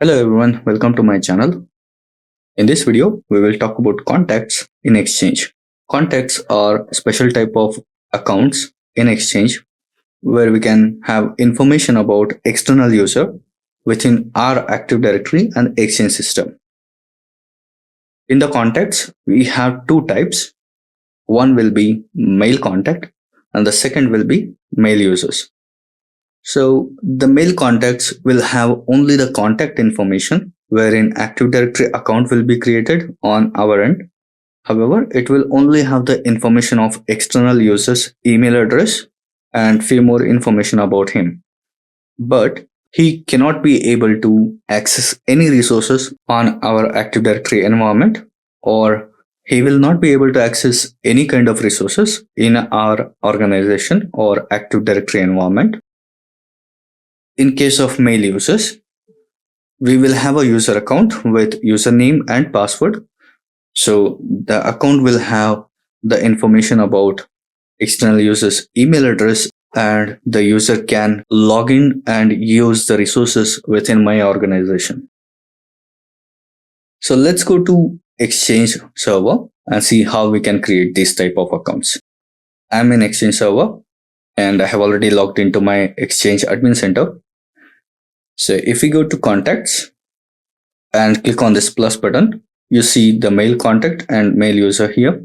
Hello everyone, welcome to my channel. In this video, we will talk about contacts in Exchange. Contacts are a special type of accounts in Exchange where we can have information about external user within our Active Directory and Exchange system. In the contacts, we have two types. One will be mail contact and the second will be mail users. So the mail contacts will have only the contact information wherein Active Directory account will be created on our end. However, it will only have the information of external users email address and few more information about him. But he cannot be able to access any resources on our Active Directory environment, or he will not be able to access any kind of resources in our organization or Active Directory environment. In case of mail users, we will have a user account with username and password. So the account will have the information about external users email address, and the user can log in and use the resources within my organization. So let's go to Exchange server and see how we can create this type of accounts. I'm in Exchange server and I have already logged into my Exchange admin center. So if we go to contacts and click on this plus button, you see the mail contact and mail user here.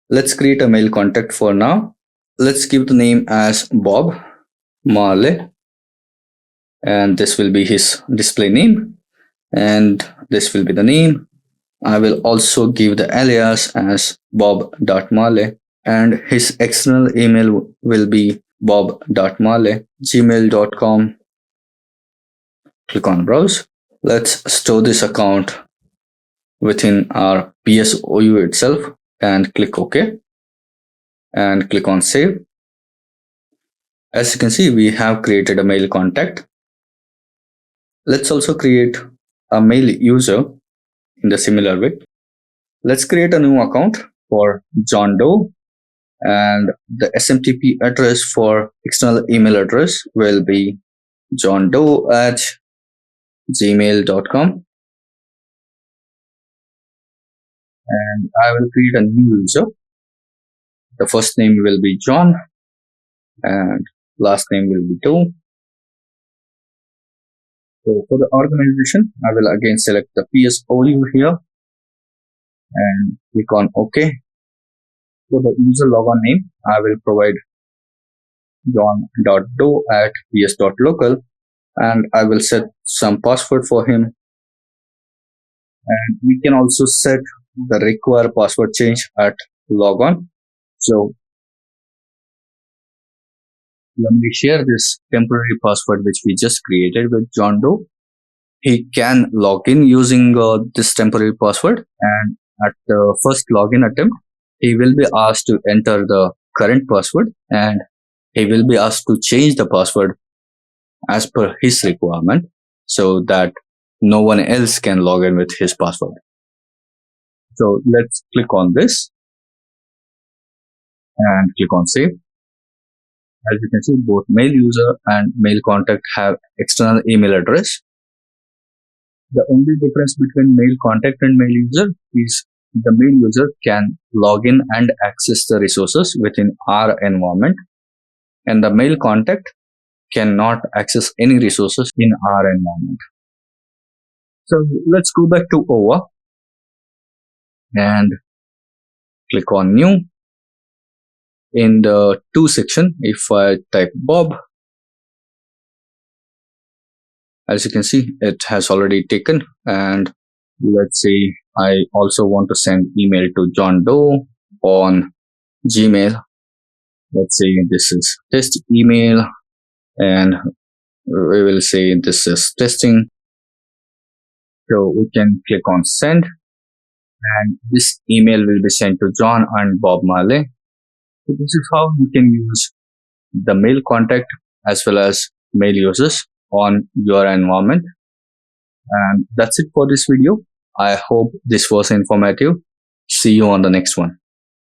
Let's create a mail contact for now. Let's give the name as Bob Marley, and this will be his display name, and this will be the name. I will also give the alias as bob.marley, and his external email will be bob.marley@gmail.com. Click on browse. Let's store this account within our PSOU itself and click OK and click on save. As you can see, we have created a mail contact. Let's also create a mail user in the similar way. Let's create a new account for John Doe, and the SMTP address for external email address will be johndoe@gmail.com, and I will create a new user. The first name will be John and last name will be Doe. So for the organization, I will again select the PSOU here and click on OK. For the user logon name, I will provide john.doe@ps.local, and I will set some password for him. And we can also set the require password change at logon. So when we share this temporary password which we just created with John Doe, he can log in using this temporary password, and at the first login attempt, he will be asked to enter the current password, and he will be asked to change the password as per his requirement so that no one else can log in with his password. So let's click on this and click on save. As you can see, both mail user and mail contact have external email address. The only difference between mail contact and mail user is the mail user can log in and access the resources within our environment, and the mail contact cannot access any resources in our environment. So let's go back to OVA and click on new. In the to section, if I type Bob, as you can see, it has already taken. And let's say I also want to send email to John Doe on Gmail. Let's say this is test email, and we will say this is testing. So we can click on send, and this email will be sent to John and Bob Marley. So this is how you can use the mail contact as well as mail users on your environment. And that's it for this video. I hope this was informative. See you on the next one.